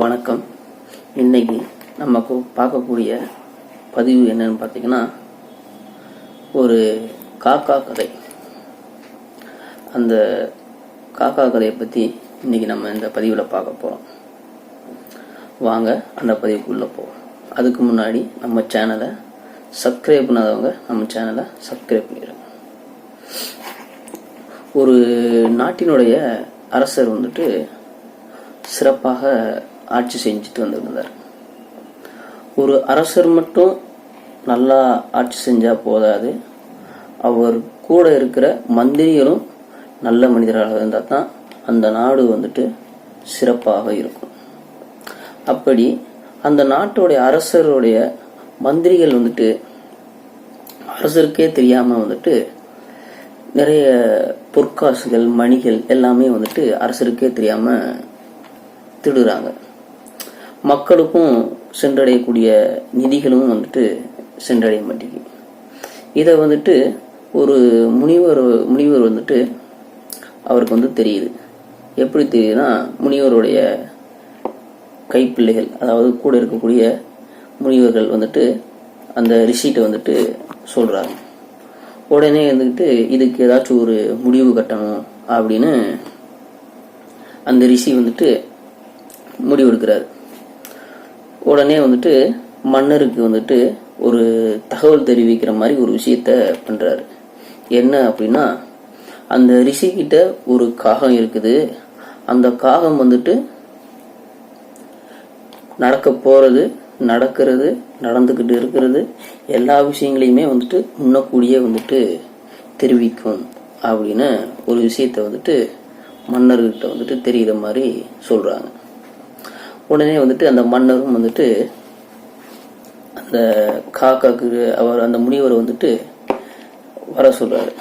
வணக்கம். இன்னைக்கு நமக்கு பார்க்கக்கூடிய பதிவு என்னன்னு பார்த்தீங்கன்னா, ஒரு காக்கா கதை. அந்த காக்கா கதையை பற்றி இன்னைக்கு நம்ம இந்த பதிவில் பார்க்க போகிறோம். வாங்க அந்த பதிவுக்குள்ளே போவோம். அதுக்கு முன்னாடி நம்ம சேனலை சப்ஸ்கிரைப் பண்ணாதவங்க நம்ம சேனலை சப்ஸ்கிரைப் பண்ணிடுங்க. ஒரு நாட்டினுடைய அரசர் சிறப்பாக ஆட்சி செஞ்சுட்டு வந்துருந்தார். ஒரு அரசர் மட்டும் நல்லா ஆட்சி செஞ்சா போதாது, அவர் கூட இருக்கிற மந்திரிகளும் நல்ல மனிதராக இருந்தால் தான் அந்த நாடு சிறப்பாக இருக்கும். அப்படி அந்த நாட்டுடைய அரசருடைய மந்திரிகள் அரசருக்கே தெரியாம நிறைய பொற்காசுகள் மணிகள் எல்லாமே அரசருக்கே தெரியாம திருடுறாங்க. மக்களுக்கும் சென்றடையக்கூடிய நிதிகளும் சென்றடைய மாட்டேங்குது. இதை ஒரு முனிவர் அவருக்கு தெரியுது. எப்படி தெரியுதுன்னா, முனிவருடைய கைப்பிள்ளைகள், அதாவது கூட இருக்கக்கூடிய முனிவர்கள் அந்த ரிஷிட்ட சொல்றாங்க. உடனே இதுக்கு ஏதாச்சும் ஒரு முடிவு கட்டணும் அப்படின்னு அந்த ரிஷி முடிவு எடுக்கிறாரு. உடனே மன்னருக்கு ஒரு தகவல் தெரிவிக்கிற மாதிரி ஒரு விஷயத்த பண்றாரு. என்ன அப்படின்னா, அந்த ரிஷி கிட்ட ஒரு காகம் இருக்குது. அந்த காகம் நடக்க போறது, நடக்கிறது, நடந்துகிட்டு இருக்கிறது, எல்லா விஷயங்களையுமே முன்னக்கூடியே தெரிவிக்கும் அப்படின்னு ஒரு விஷயத்த மன்னர்கிட்ட தெரியுற மாதிரி சொல்றாங்க. உடனே அந்த மன்னரும் அந்த காக்காக்கு அந்த முனிவரை வர சொல்றாரு.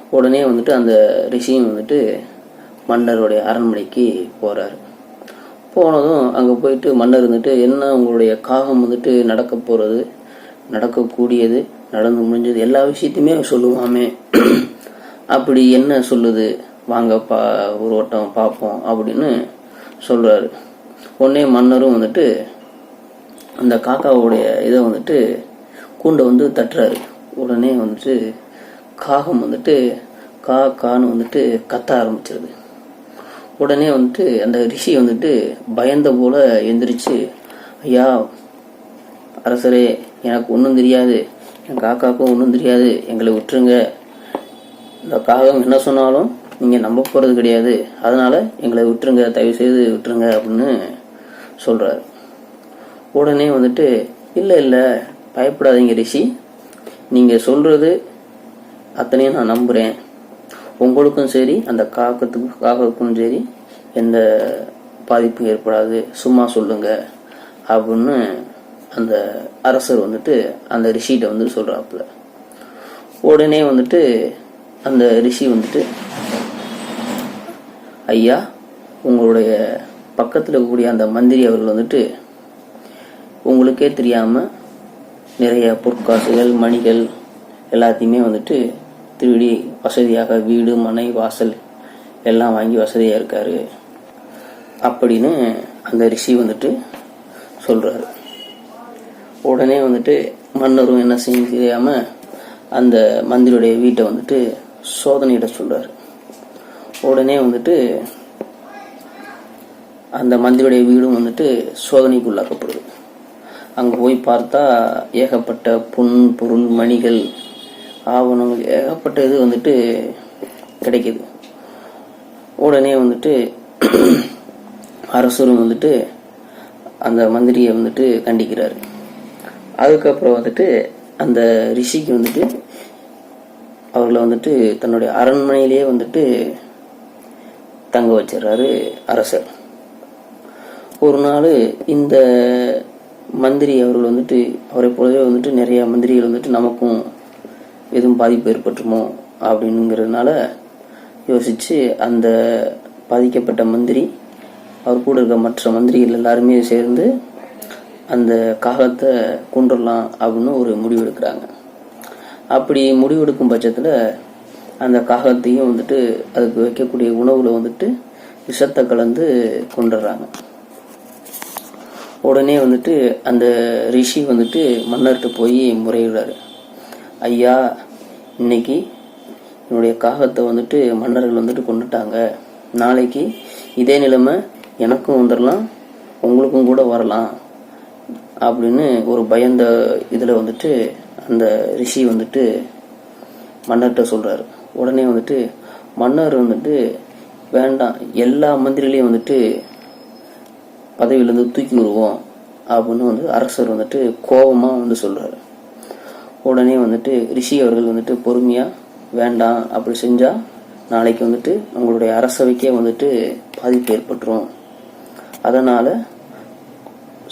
உடனே அந்த ரிஷியும் மன்னருடைய அரண்மனைக்கு போறாரு. போனதும் அங்க போயிட்டு மன்னர் என்ன உங்களுடைய காகம் நடக்க போறது, நடக்கக்கூடியது, நடந்து முடிஞ்சது, எல்லா விஷயத்தையுமே சொல்லுவாமே, அப்படி என்ன சொல்லுது, வாங்க ஒரு வட்டம் பார்ப்போம் அப்படின்னு சொல்றாரு. உடனே மன்னரும் அந்த காக்காவுடைய இதை கூண்டை தட்டுறாரு. உடனே காகம் கான்னு கத்த ஆரம்பிச்சிருது. உடனே அந்த ரிஷி பயந்த போல எந்திரிச்சு, ஐயா அரசரே, எனக்கு ஒன்றும் தெரியாது, என் காக்காவுக்கும் ஒன்றும் தெரியாது, எங்களை விட்டுருங்க. இந்த காகம் என்ன சொன்னாலும் நீங்க நம்ப போறது கிடையாது, அதனால எங்களை விட்டுருங்க, தயவு செய்து விட்டுருங்க அப்படின்னு சொல்றாரு. உடனே இல்ல பயப்படாதீங்க ரிஷி, நீங்க சொல்றது அத்தனையும் நான் நம்புறேன். உங்களுக்கும் சரி அந்த காகத்துக்கும் சரி எந்த பாதிப்பும் ஏற்படாது, சும்மா சொல்லுங்க அப்படின்னு அந்த அரசர் அந்த ரிஷிட்ட சொல்றாப்புல. உடனே அந்த ரிஷி ஐயா, உங்களுடைய பக்கத்தில் இருக்கக்கூடிய அந்த மந்திரி அவர்கள் உங்களுக்கே தெரியாம நிறைய பொற்காசுகள் மணிகள் எல்லாத்தையுமே திருடி வசதியாக வீடு மனை வாசல் எல்லாம் வாங்கி வசதியா இருக்காரு அப்படின்னு அந்த ரிஷி சொல்றாரு. உடனே மன்னரும் என்ன செய்யாம அந்த மந்திரியுடைய வீட்டை சோதனையிட சொல்றாரு. உடனே அந்த மந்திரியுடைய வீடும் சோதனைக்குள்ளாக்கப்படுது. அங்க போய் பார்த்தா ஏகப்பட்ட பொருள் மணிகள் ஆவணங்கள் ஏகப்பட்ட இது கிடைக்குது. உடனே அரசரும் அந்த மந்திரியை கண்டிக்கிறாரு. அதுக்கப்புறம் அந்த ரிஷிக்கு அவர்களை தன்னுடைய அரண்மனையிலேயே தங்க வச்சிடறாரு அரசர். ஒரு நாள் இந்த மந்திரி அவர்கள் அவரை போலவே நிறைய மந்திரிகள் நமக்கும் எதுவும் பாதிப்பு ஏற்பட்டுமோ அப்படின்னுங்கிறதுனால யோசிச்சு அந்த பாதிக்கப்பட்ட மந்திரி அவர் கூட இருக்க மற்ற மந்திரிகள் எல்லாருமே சேர்ந்து அந்த காகத்தை கொண்டுடலாம் அப்படின்னு ஒரு முடிவு எடுக்கிறாங்க. அப்படி முடிவெடுக்கும் பட்சத்துல அந்த காகத்தையும் அதுக்கு வைக்கக்கூடிய உணவுல விஷத்தை கலந்து கொண்டுடுறாங்க. உடனே வந்துட்டு அந்த ரிஷி வந்துட்டு மன்னர்கிட்ட போய் முறையிடுறாரு. ஐயா, இன்னைக்கு என்னுடைய காகத்தை வந்துட்டு மன்னர்கள் வந்துட்டு கொண்டுட்டாங்க. நாளைக்கு இதே நிலைமை எனக்கும் வந்துடலாம், உங்களுக்கும் கூட வரலாம் அப்படின்னு ஒரு பயந்த இதில் வந்துட்டு அந்த ரிஷி வந்துட்டு மன்னர்கிட்ட சொல்கிறாரு. உடனே வந்துட்டு மன்னர் வந்துட்டு வேண்டாம், எல்லா மந்திரிகளையும் வந்துட்டு பதவியிலேருந்து தூக்கி விடுவோம் அப்படின்னு வந்து அரசர் வந்துட்டு கோபமாக வந்து சொல்கிறாரு. உடனே வந்துட்டு ரிஷி அவர்கள் வந்துட்டு பொறுமையாக வேண்டாம், அப்படி செஞ்சால் நாளைக்கு வந்துட்டு உங்களுடைய அரசவைக்கே வந்துட்டு பாதிப்பு ஏற்பட்டுரும். அதனால்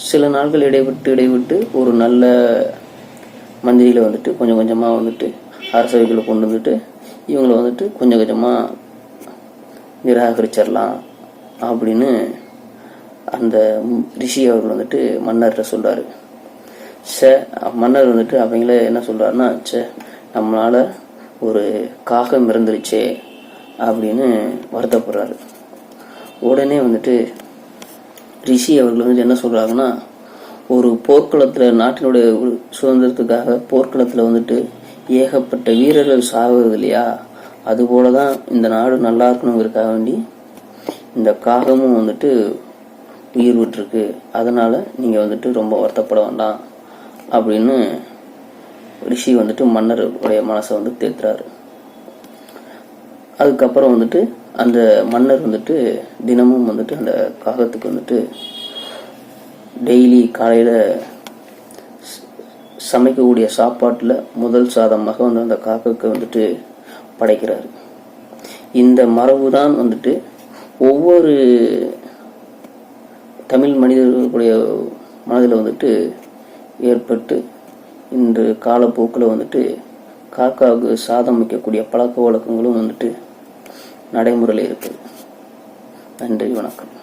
சில நாட்கள் இடைவிட்டு ஒரு நல்ல மந்திரிகளை வந்துட்டு கொஞ்சம் கொஞ்சமாக வந்துட்டு அரசவைகளை கொண்டு வந்துட்டு இவங்களை வந்துட்டு கொஞ்சம் கொஞ்சமாக நிராகரிச்சிடலாம் அப்படின்னு அந்த ரிஷி அவர்கள் வந்துட்டு மன்னர்கிட்ட சொல்கிறாரு. மன்னர் வந்துட்டு அவங்கள என்ன சொல்கிறாருன்னா, நம்மளால் ஒரு காகம் இறந்துருச்சே அப்படின்னு வருத்தப்படுறாரு. உடனே வந்துட்டு ரிஷி அவர்கள் வந்துட்டு என்ன சொல்கிறாங்கன்னா, ஒரு போர்க்களத்தில் நாட்டினுடைய சுதந்திரத்துக்காக போர்க்களத்தில் வந்துட்டு ஏகப்பட்ட வீரர்கள் சாகுறது இல்லையா, அதுபோல தான் இந்த நாடு நல்லா இருக்கணுங்கிறதுக்காக வேண்டி இந்த காகமும் வந்துட்டு உயிர் விட்டுருக்கு. அதனால் நீங்கள் வந்துட்டு ரொம்ப வருத்தப்பட வேண்டாம் அப்படின்னு ரிஷி வந்துட்டு மன்னருடைய மனசை வந்து தேத்துறாரு. அதுக்கப்புறம் வந்துட்டு அந்த மன்னர் வந்துட்டு தினமும் வந்துட்டு அந்த காகத்துக்கு வந்துட்டு டெய்லி காலையில் சமைக்கக்கூடிய சாப்பாட்டில் முதல் சாதமாக வந்து அந்த காக்காக்கு வந்துட்டு படைக்கிறாரு. இந்த மரபு தான் வந்துட்டு ஒவ்வொரு தமிழ் மனிதர்களுடைய மனதில் வந்துட்டு ஏற்பட்டு இன்று காலப்போக்கில் வந்துட்டு காக்காவுக்கு சாதம் வைக்கக்கூடிய பழக்க வழக்கங்களும் வந்துட்டு நடைமுறையில் இருக்குது. நன்றி, வணக்கம்.